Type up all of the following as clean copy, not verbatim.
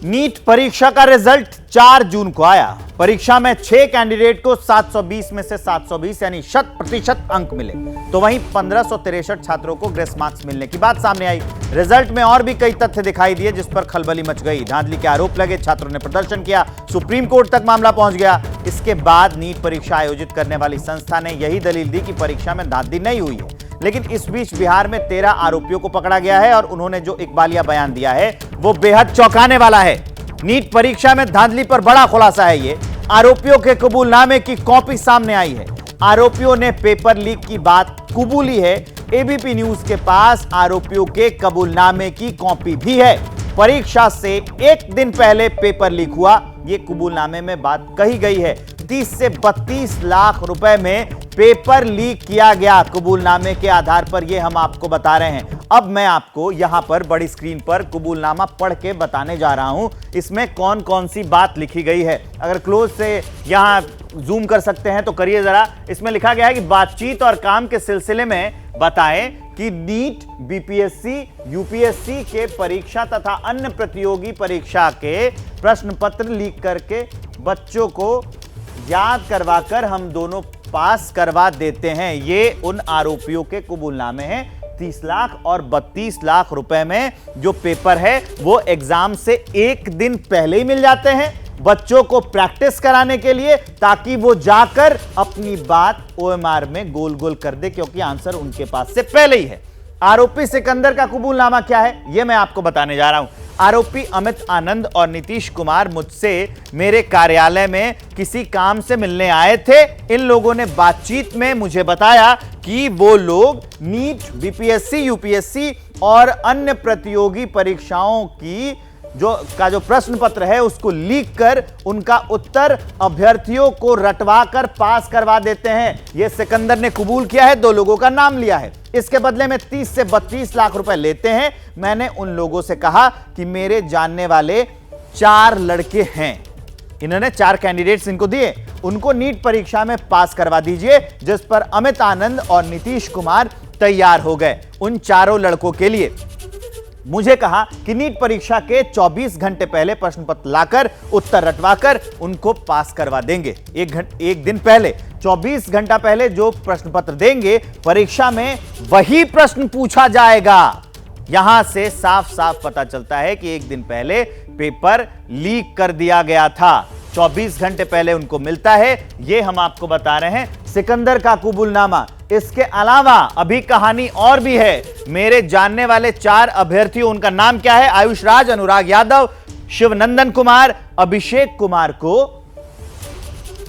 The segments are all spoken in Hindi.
नीट परीक्षा का रिजल्ट 4 जून को आया। परीक्षा में 6 कैंडिडेट को 720 में से 720 यानी 100% अंक मिले, तो वहीं 1563 छात्रों को ग्रेस मार्क्स मिलने की बात सामने आई। रिजल्ट में और भी कई तथ्य दिखाई दिए जिस पर खलबली मच गई। धांधली के आरोप लगे, छात्रों ने प्रदर्शन किया, सुप्रीम कोर्ट तक मामला पहुंच गया। इसके बाद नीट परीक्षा आयोजित करने वाली संस्था ने यही दलील दी कि परीक्षा में धांधली नहीं हुई है। लेकिन इस बीच बिहार में 13 आरोपियों को पकड़ा गया है और उन्होंने जो इकबालिया बयान दिया है वो बेहद चौंकाने वाला है। नीट परीक्षा में धांधली पर बड़ा खुलासा है। ये आरोपियों के कबूलनामे की कॉपी सामने आई है। आरोपियों ने पेपर लीक की बात कबूली है। एबीपी न्यूज के पास आरोपियों के कबूलनामे की कॉपी भी है। परीक्षा से एक दिन पहले पेपर लीक हुआ, ये कबूलनामे में बात कही गई है। 30 से 32 लाख रुपए में पेपर लीक किया गया कबूलनामे के आधार पर, यह हम आपको बता रहे हैं। अब मैं आपको यहां पर बड़ी स्क्रीन पर कबूलनामा पढ़ के बताने जा रहा हूं इसमें कौन कौन सी बात लिखी गई है। अगर क्लोज से यहां जूम कर सकते हैं तो करिए जरा। इसमें लिखा गया है कि बातचीत और काम के सिलसिले में बताएं कि नीट, बीपीएससी, यूपीएससी के परीक्षा तथा अन्य प्रतियोगी परीक्षा के प्रश्न पत्र लीक करके बच्चों को याद करवाकर हम दोनों पास करवा देते हैं। ये उन आरोपियों के कबूलनामे हैं। 30 लाख और 32 लाख रुपए में जो पेपर है वो एग्जाम से एक दिन पहले ही मिल जाते हैं बच्चों को प्रैक्टिस कराने के लिए, ताकि वो जाकर अपनी बात ओएमआर में गोल गोल कर दे, क्योंकि आंसर उनके पास से पहले ही है। आरोपी सिकंदर का कबूलनामा क्या है ये मैं आपको बताने जा रहा हूं। आरोपी अमित आनंद और नीतीश कुमार मुझसे मेरे कार्यालय में किसी काम से मिलने आए थे। इन लोगों ने बातचीत में मुझे बताया कि वो लोग नीट, बीपीएससी, यूपीएससी और अन्य प्रतियोगी परीक्षाओं की जो प्रश्न पत्र है उसको लीक कर उनका उत्तर अभ्यर्थियों को रटवा कर पास करवा देते हैं। यह सिकंदर ने कबूल किया है, 2 लोगों का नाम लिया है। इसके बदले में 30 से 32 लाख रुपए लेते हैं। मैंने उन लोगों से कहा कि मेरे जानने वाले 4 लड़के हैं, इन्होंने 4 कैंडिडेट्स इनको दिए, उनको नीट परीक्षा में पास करवा दीजिए, जिस पर अमित आनंद और नीतीश कुमार तैयार हो गए। उन चारों लड़कों के लिए मुझे कहा कि नीट परीक्षा के 24 घंटे पहले प्रश्न पत्र लाकर उत्तर रटवाकर उनको पास करवा देंगे। एक दिन पहले, 24 घंटा पहले जो प्रश्न पत्र देंगे परीक्षा में वही प्रश्न पूछा जाएगा। यहां से साफ साफ पता चलता है कि एक दिन पहले पेपर लीक कर दिया गया था। 24 घंटे पहले उनको मिलता है। यह हम आपको बता रहे हैं सिकंदर का कबूलनामा। इसके अलावा अभी कहानी और भी है। मेरे जानने वाले 4 अभ्यर्थी, उनका नाम क्या है? आयुष राज, अनुराग यादव, शिवनंदन कुमार, अभिषेक कुमार को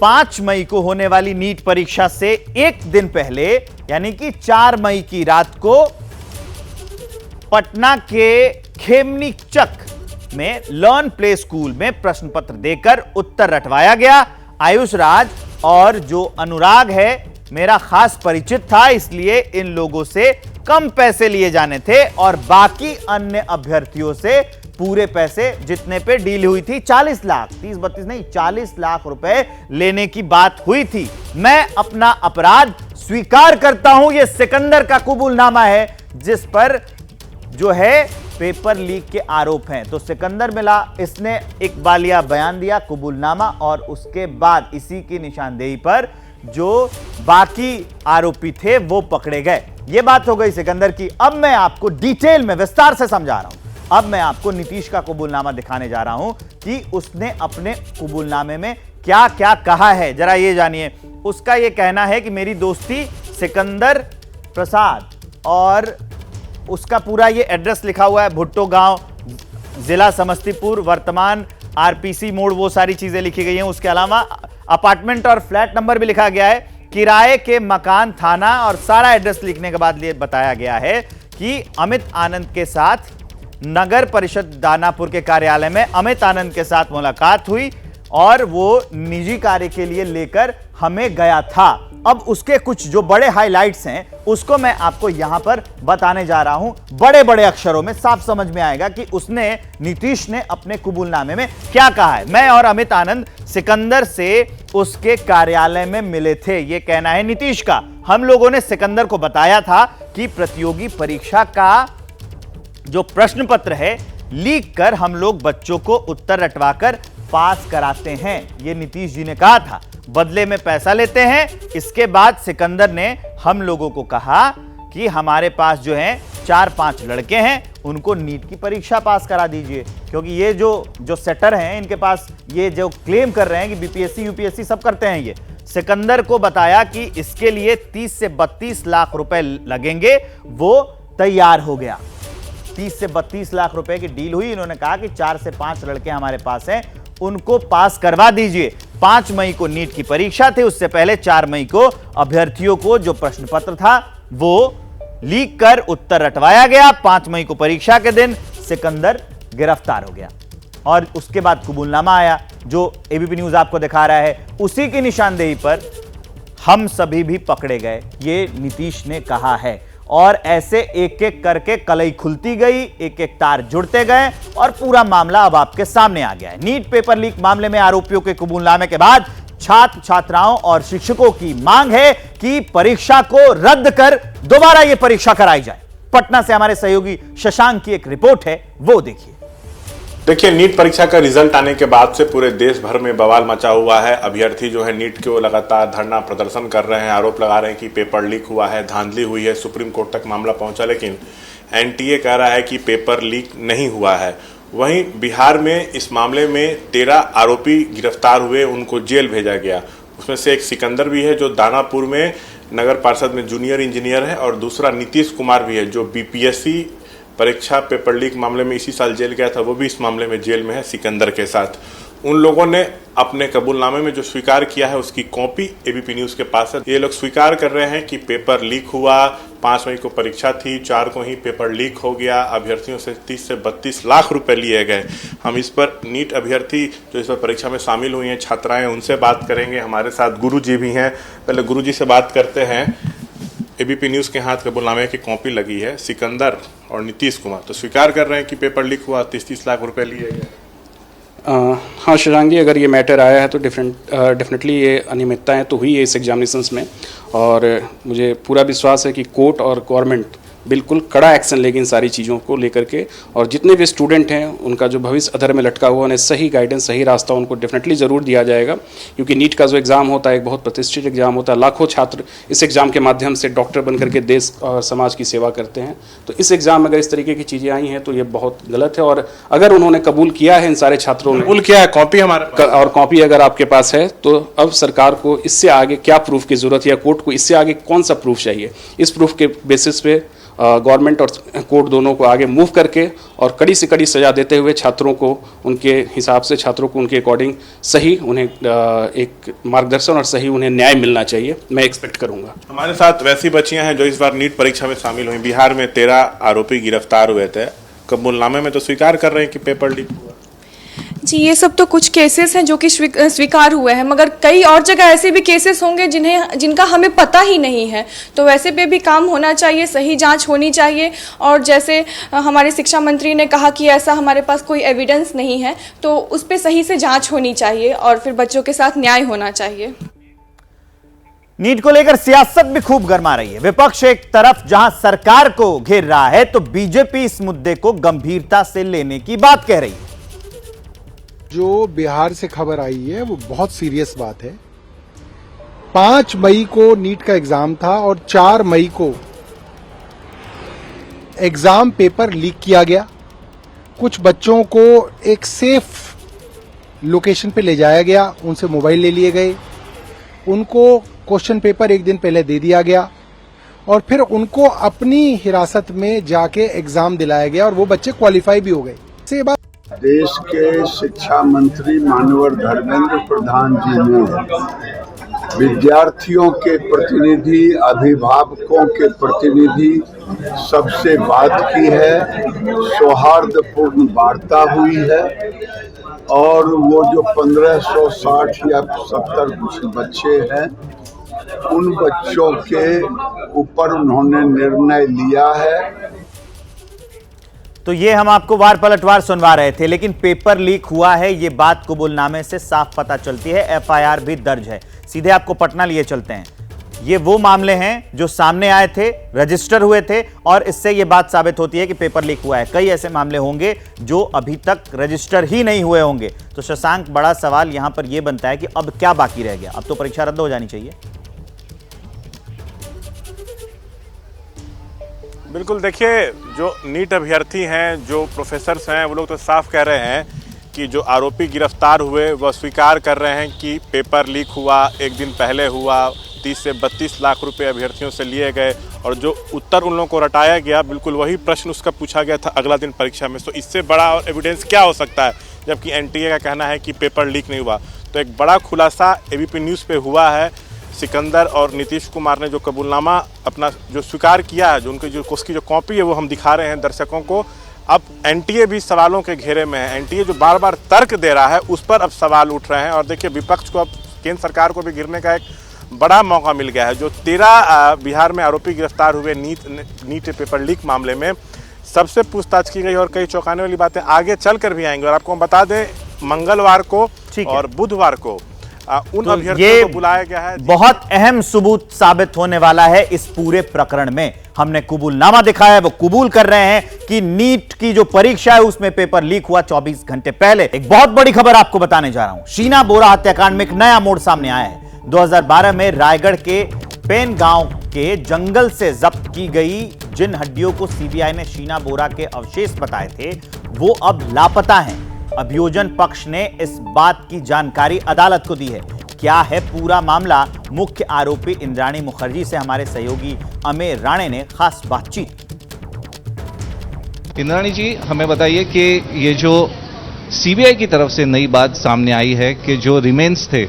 5 मई को होने वाली नीट परीक्षा से एक दिन पहले यानी कि 4 मई की रात को पटना के खेमनीचक में लर्न प्ले स्कूल में प्रश्न पत्र देकर उत्तर रटवाया गया। आयुष राज और जो अनुराग है मेरा खास परिचित था, इसलिए इन लोगों से कम पैसे लिए जाने थे और बाकी अन्य अभ्यर्थियों से पूरे पैसे जितने पे डील हुई थी 40 लाख, 30-32 नहीं 40 लाख रुपए लेने की बात हुई थी। मैं अपना अपराध स्वीकार करता हूं। यह सिकंदर का कबूलनामा है जिस पर जो है पेपर लीक के आरोप हैं। तो सिकंदर मिला, इसने इकबालिया बयान दिया, कबूलनामा, और उसके बाद इसी की निशानदेही पर जो बाकी आरोपी थे वो पकड़े गए। ये बात हो गई सिकंदर की। अब मैं आपको डिटेल में विस्तार से समझा रहा हूं। अब मैं आपको नीतीश का कबूलनामा दिखाने जा रहा हूं कि उसने अपने कबूलनामे में क्या क्या कहा है, जरा ये जानिए। उसका ये कहना है कि मेरी दोस्ती सिकंदर प्रसाद, और उसका पूरा ये एड्रेस लिखा हुआ है, भुट्टो गांव, जिला समस्तीपुर, वर्तमान आरपीसी मोड़, वो सारी चीजें लिखी गई हैं। उसके अलावा अपार्टमेंट और फ्लैट नंबर भी लिखा गया है, किराए के मकान, थाना, और सारा एड्रेस लिखने के बाद ये बताया गया है कि अमित आनंद के साथ नगर परिषद दानापुर के कार्यालय में अमित आनंद के साथ मुलाकात हुई और वो निजी कार्य के लिए लेकर हमें गया था। अब उसके कुछ जो बड़े हाइलाइट्स हैं उसको मैं आपको यहां पर बताने जा रहा हूं। बड़े बड़े अक्षरों में साफ समझ में आएगा कि उसने, नीतीश ने अपने कबूलनामे में क्या कहा है। मैं और अमित आनंद सिकंदर से उसके कार्यालय में मिले थे, यह कहना है नीतीश का। हम लोगों ने सिकंदर को बताया था कि प्रतियोगी परीक्षा का जो प्रश्न पत्र है लीक कर हम लोग बच्चों को उत्तर रटवाकर पास कराते हैं, ये नीतीश जी ने कहा था। बदले में पैसा लेते हैं। इसके बाद सिकंदर ने हम लोगों को कहा कि हमारे पास जो है 4-5 लड़के हैं, उनको नीट की परीक्षा पास करा दीजिए, क्योंकि ये जो सेटर हैं इनके पास ये जो क्लेम कर रहे हैं कि बीपीएससी यूपीएससी सब करते हैं, ये सिकंदर को बताया कि इसके लिए 30 से 32 लाख रुपए लगेंगे। वो तैयार हो गया। 30 से 32 लाख रुपए की डील हुई। इन्होंने कहा कि 4 से 5 लड़के हमारे पास हैं, उनको पास करवा दीजिए। 5 मई को नीट की परीक्षा थी, उससे पहले 4 मई को अभ्यर्थियों को जो प्रश्न पत्र था वो लीक कर उत्तर रटवाया गया। 5 मई को परीक्षा के दिन सिकंदर गिरफ्तार हो गया और उसके बाद कबूलनामा आया जो एबीपी न्यूज आपको दिखा रहा है। उसी की निशानदेही पर हम सभी भी पकड़े गए, ये नीतीश ने कहा है। और ऐसे एक एक करके कलई खुलती गई, एक एक तार जुड़ते गए और पूरा मामला अब आपके सामने आ गया है। नीट पेपर लीक मामले में आरोपियों के कबूलनामे के बाद छात्र छात्राओं और शिक्षकों की मांग है कि परीक्षा को रद्द कर दोबारा यह परीक्षा कराई जाए। पटना से हमारे सहयोगी शशांक की एक रिपोर्ट है, वो देखिए। देखिए, नीट परीक्षा का रिजल्ट आने के बाद से पूरे देश भर में बवाल मचा हुआ है। अभ्यर्थी जो है नीट के वो लगातार धरना प्रदर्शन कर रहे हैं, आरोप लगा रहे हैं कि पेपर लीक हुआ है, धांधली हुई है। सुप्रीम कोर्ट तक मामला पहुंचा, लेकिन एनटीए कह रहा है कि पेपर लीक नहीं हुआ है। वहीं बिहार में इस मामले में 13 आरोपी गिरफ्तार हुए, उनको जेल भेजा गया। उसमें से एक सिकंदर भी है जो दानापुर में नगर पार्षद में जूनियर इंजीनियर है, और दूसरा नीतीश कुमार भी है जो बीपीएससी परीक्षा पेपर लीक मामले में इसी साल जेल गया था, वो भी इस मामले में जेल में है सिकंदर के साथ। उन लोगों ने अपने कबूलनामे में जो स्वीकार किया है उसकी कॉपी एबीपी न्यूज के पास है। ये लोग स्वीकार कर रहे हैं कि पेपर लीक हुआ, 5 मई को परीक्षा थी, 4 को ही पेपर लीक हो गया, अभ्यर्थियों से 30 से 32 लाख रुपए लिए गए। हम इस पर नीट अभ्यर्थी जो इस पर परीक्षा में शामिल हुई हैं, छात्राएं, उनसे बात करेंगे। हमारे साथ गुरु जी भी हैं, पहले गुरु जी से बात करते हैं। एबीपी न्यूज के हाथ कबूलनामे की कॉपी लगी है। सिकंदर और नीतीश कुमार तो स्वीकार कर रहे हैं कि पेपर लीक हुआ, 30-30 लाख रुपए लिए गए। हाँ शशांक जी, अगर ये मैटर आया है तो डेफिनेटली ये अनियमितताएं तो हुई है इस एग्जामिनेशंस में, और मुझे पूरा विश्वास है कि कोर्ट और गवर्नमेंट बिल्कुल कड़ा एक्शन लेगी इन सारी चीज़ों को लेकर के। और जितने भी स्टूडेंट हैं उनका जो भविष्य अधर में लटका हुआ, उन्हें सही गाइडेंस, सही रास्ता उनको डेफिनेटली ज़रूर दिया जाएगा। क्योंकि नीट का जो एग्ज़ाम होता है एक बहुत प्रतिष्ठित एग्ज़ाम होता है। लाखों छात्र इस एग्ज़ाम के माध्यम से डॉक्टर बन करके देश और समाज की सेवा करते हैं। तो इस एग्ज़ाम में अगर इस तरीके की चीज़ें आई हैं तो ये बहुत गलत है। और अगर उन्होंने कबूल किया है, इन सारे छात्रों ने कबूल किया है, कॉपी हमारे और कॉपी अगर आपके पास है, तो अब सरकार को इससे आगे क्या प्रूफ की ज़रूरत है, या कोर्ट को इससे आगे कौन सा प्रूफ चाहिए। इस प्रूफ के बेसिस पे गवर्नमेंट और कोर्ट दोनों को आगे मूव करके और कड़ी से कड़ी सजा देते हुए छात्रों को उनके हिसाब से, छात्रों को उनके अकॉर्डिंग सही उन्हें एक मार्गदर्शन और सही उन्हें न्याय मिलना चाहिए, मैं एक्सपेक्ट करूंगा। हमारे साथ वैसी बच्चियां हैं जो इस बार नीट परीक्षा में शामिल हुई। बिहार में 13 आरोपी गिरफ्तार हुए थे। कबूलनामे में तो स्वीकार कर रहे हैं कि पेपर लीक हुआ। जी, ये सब तो कुछ केसेस हैं जो कि स्वीकार हुए हैं, मगर कई और जगह ऐसे भी केसेस होंगे जिनका हमें पता ही नहीं है। तो वैसे पे भी काम होना चाहिए, सही जांच होनी चाहिए। और जैसे हमारे शिक्षा मंत्री ने कहा कि ऐसा हमारे पास कोई एविडेंस नहीं है, तो उस पर सही से जांच होनी चाहिए और फिर बच्चों के साथ न्याय होना चाहिए। नीट को लेकर सियासत भी खूब गर्मा रही है। विपक्ष एक तरफ जहां सरकार को घेर रहा है, तो बीजेपी इस मुद्दे को गंभीरता से लेने की बात कह रही है। जो बिहार से खबर आई है वो बहुत सीरियस बात है। 5 मई को नीट का एग्जाम था और 4 मई को एग्जाम पेपर लीक किया गया। कुछ बच्चों को एक सेफ लोकेशन पे ले जाया गया, उनसे मोबाइल ले लिए गए, उनको क्वेश्चन पेपर एक दिन पहले दे दिया गया और फिर उनको अपनी हिरासत में जाके एग्जाम दिलाया गया और वो बच्चे क्वालिफाई भी हो गए। से बात देश के शिक्षा मंत्री माननीय धर्मेंद्र प्रधान जी ने विद्यार्थियों के प्रतिनिधि, अभिभावकों के प्रतिनिधि सबसे बात की है, सौहार्दपूर्ण वार्ता हुई है और वो जो 1560 या 70 कुछ बच्चे हैं, उन बच्चों के ऊपर उन्होंने निर्णय लिया है। तो ये हम आपको वार पलटवार सुनवा रहे थे, लेकिन पेपर लीक हुआ है ये बात कबूलनामे से साफ पता चलती है। एफआईआर भी दर्ज है। सीधे आपको पटना लिए चलते हैं। ये वो मामले हैं जो सामने आए थे, रजिस्टर हुए थे और इससे ये बात साबित होती है कि पेपर लीक हुआ है। कई ऐसे मामले होंगे जो अभी तक रजिस्टर ही नहीं हुए होंगे। तो शशांक, बड़ा सवाल यहां पर यह बनता है कि अब क्या बाकी रह गया? अब तो परीक्षा रद्द हो जानी चाहिए। बिल्कुल, देखिए, जो नीट अभ्यर्थी हैं, जो प्रोफेसर्स हैं, वो लोग तो साफ कह रहे हैं कि जो आरोपी गिरफ्तार हुए वह स्वीकार कर रहे हैं कि पेपर लीक हुआ, एक दिन पहले हुआ, 30 से 32 लाख रुपए अभ्यर्थियों से लिए गए और जो उत्तर उन लोगों को रटाया गया, बिल्कुल वही प्रश्न उसका पूछा गया था अगला दिन परीक्षा में। तो इससे बड़ा और एविडेंस क्या हो सकता है, जबकि एनटीए का कहना है कि पेपर लीक नहीं हुआ। तो एक बड़ा खुलासा एबीपी न्यूज़ पे हुआ है। सिकंदर और नीतीश कुमार ने जो कबूलनामा अपना जो स्वीकार किया है, जो उनकी जो उसकी जो कॉपी है वो हम दिखा रहे हैं दर्शकों को। अब एनटीए भी सवालों के घेरे में है। एनटीए जो बार बार तर्क दे रहा है उस पर अब सवाल उठ रहे हैं और देखिए, विपक्ष को अब केंद्र सरकार को भी गिरने का एक बड़ा मौका मिल गया है। जो 13 बिहार में आरोपी गिरफ्तार हुए नीट पेपर लीक मामले में सबसे पूछताछ की गई और कई चौंकाने वाली बातें आगे चल कर भी आएंगी। और आपको हम बता दें, मंगलवार को और बुधवार को उन अभ्यर्थियों को बुलाया गया है। बहुत अहम सबूत साबित होने वाला है इस पूरे प्रकरण में। हमने कबूलनामा दिखाया है, वो कबूल कर रहे हैं कि नीट की जो परीक्षा है उसमें पेपर लीक हुआ 24 घंटे पहले। एक बहुत बड़ी खबर आपको बताने जा रहा हूं। शीना बोरा हत्याकांड में एक नया मोड़ सामने आया है। 2012 में रायगढ़ के पेन गांव के जंगल से जब्त की गई जिन हड्डियों को सीबीआई ने शीना बोरा के अवशेष बताए थे, वो अब लापता हैं। अभियोजन पक्ष ने इस बात की जानकारी अदालत को दी है। क्या है पूरा मामला? मुख्य आरोपी इंद्राणी मुखर्जी से हमारे सहयोगी अमेर राणे ने खास बातचीत। इंद्राणी जी, हमें बताइए कि ये जो सीबीआई की तरफ से नई बात सामने आई है कि जो रिमेन्स थे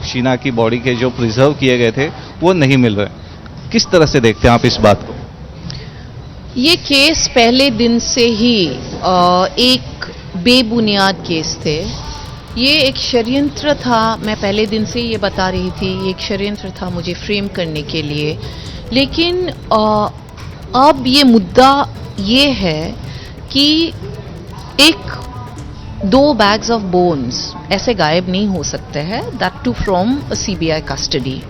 शीना की बॉडी के, जो प्रिजर्व किए गए थे, वो नहीं मिल रहे। किस तरह से देखते हैं आप इस बात को? ये केस पहले दिन से ही एक बेबुनियाद केस थे। ये एक षड्यंत्र था। मैं पहले दिन से ये बता रही थी, ये एक षड्यंत्र था मुझे फ्रेम करने के लिए। लेकिन अब ये मुद्दा ये है कि एक 2 बैग्स ऑफ बोन्स ऐसे गायब नहीं हो सकते हैं, that to from CBI custody.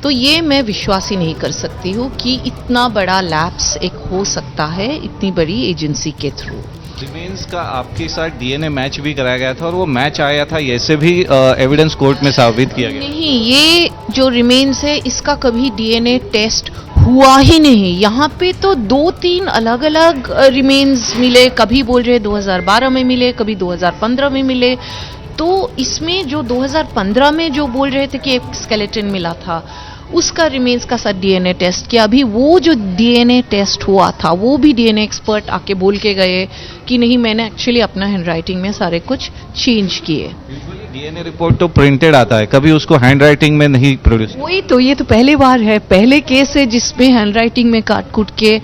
तो ये मैं विश्वास ही नहीं कर सकती हूँ कि इतना बड़ा लैप्स एक हो सकता है इतनी बड़ी एजेंसी के थ्रू। रिमेन्स का आपके साथ डीएनए मैच भी कराया गया था और वो मैच आया था, ये से भी एविडेंस कोर्ट में साबित किया गया। नहीं, ये जो रिमेन्स है इसका कभी डीएनए टेस्ट हुआ ही नहीं। यहाँ पे तो 2-3 अलग अलग रिमेन्स मिले। कभी बोल रहे 2012 में मिले, कभी 2015 में मिले। तो इसमें जो 2015 में जो बोल रहे थे कि एक स्केलेटन मिला था, उसका रिमेन्स का साथ डीएनए टेस्ट किया। अभी वो जो डीएनए टेस्ट हुआ था, वो भी डीएनए एक्सपर्ट आके बोल के गए कि नहीं, मैंने एक्चुअली अपना हैंडराइटिंग में सारे कुछ चेंज किए। डीएनए रिपोर्ट तो प्रिंटेड आता है, कभी उसको हैंडराइटिंग में नहीं प्रोड्यूस। वही तो, ये तो पहली बार है, पहले केस है जिसमें हैंडराइटिंग में काट कूट के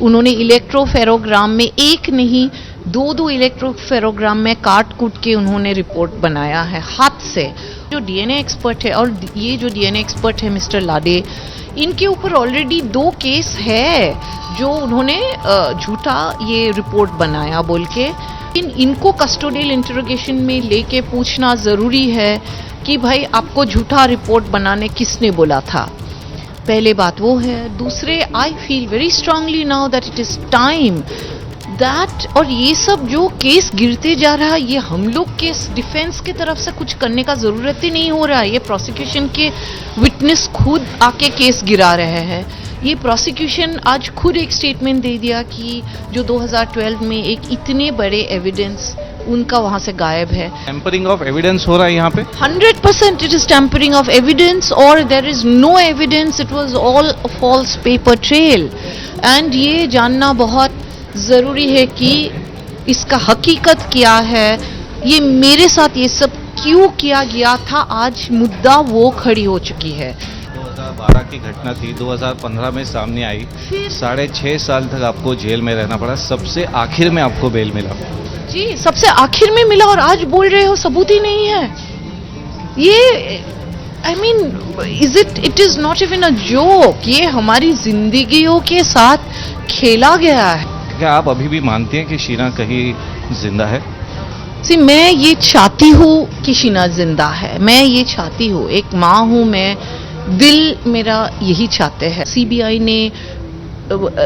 उन्होंने इलेक्ट्रोफेरोग्राम में एक नहीं 2 इलेक्ट्रोफेरोग्राम में काट कूट के उन्होंने रिपोर्ट बनाया है हाथ से। जो डीएनए एक्सपर्ट है, और ये जो डीएनए एक्सपर्ट है मिस्टर लाडे, इनके ऊपर ऑलरेडी 2 केस है जो उन्होंने झूठा ये रिपोर्ट बनाया बोल के। इनको कस्टोडियल इंटरोगेशन में लेके पूछना ज़रूरी है कि भाई आपको झूठा रिपोर्ट बनाने किसने बोला था। पहले बात वो है। दूसरे, I feel very strongly now that it is time that, और ये सब जो केस गिरते जा रहा है, ये हम लोग के डिफेंस की तरफ से कुछ करने का ज़रूरत ही नहीं हो रहा है। ये प्रोसिक्यूशन के विटनेस खुद आके केस गिरा रहे हैं। ये प्रोसिक्यूशन आज खुद एक स्टेटमेंट दे दिया कि जो 2012 में एक इतने बड़े एविडेंस उनका वहां से गायब है। टेम्परिंग ऑफ एविडेंस हो रहा है यहाँ पे। 100% it is tempering of evidence, और there is no evidence, it was all false paper trail. And ये जानना बहुत ज़रूरी है कि इसका हकीकत क्या है, ये मेरे साथ ये सब क्यों किया गया था। आज मुद्दा वो खड़ी हो चुकी है। 2012 की घटना थी, 2015 में सामने आई, 6.5 साल तक आपको जेल में रहना पड़ा, सबसे आखिर में आपको बेल मिला। जी, सबसे आखिर में मिला, और आज बोल रहे हो सबूत ही नहीं है। ये I mean, it is not even a joke. ये हमारी जिंदगियों के साथ खेला गया है। क्या आप अभी भी मानते हैं कि शीना कहीं जिंदा है? मैं ये चाहती हूँ कि शीना जिंदा है। मैं ये चाहती हूँ, एक माँ हूँ मैं, दिल मेरा यही चाहते हैं। सीबीआई ने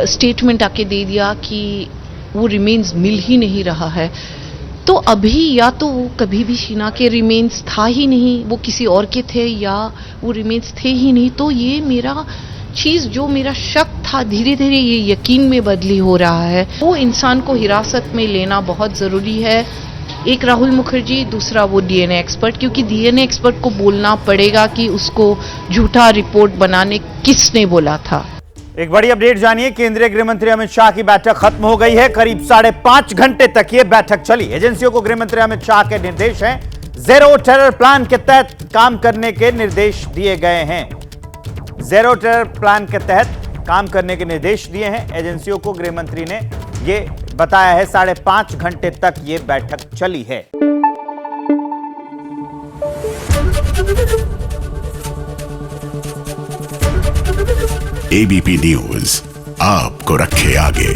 स्टेटमेंट आके दे दिया कि वो रिमेन्स मिल ही नहीं रहा है, तो अभी या तो वो कभी भी शीना के रिमेन्स था ही नहीं, वो किसी और के थे, या वो रिमेन्स थे ही नहीं। तो ये मेरा चीज, जो मेरा शक था, धीरे धीरे ये यकीन में बदली हो रहा है। वो इंसान को हिरासत में लेना बहुत जरूरी है, एक राहुल मुखर्जी, दूसरा वो डीएनए एक्सपर्ट, क्योंकि डीएनए एक्सपर्ट को बोलना पड़ेगा कि उसको झूठा रिपोर्ट बनाने किसने बोला था। एक बड़ी अपडेट जानिए, केंद्रीय गृह मंत्री अमित शाह की बैठक खत्म हो गई है। करीब 5.5 घंटे तक यह बैठक चली। एजेंसियों को गृह मंत्री अमित शाह के निर्देश हैं, ज़ीरो टेरर प्लान के तहत काम करने के निर्देश दिए गए हैं। ज़ीरो टेरर प्लान के तहत काम करने के निर्देश दिए हैं एजेंसियों को। गृह मंत्री ने यह बताया है, 5.5 घंटे तक यह बैठक चली है। एबीपी न्यूज आपको रखे आगे।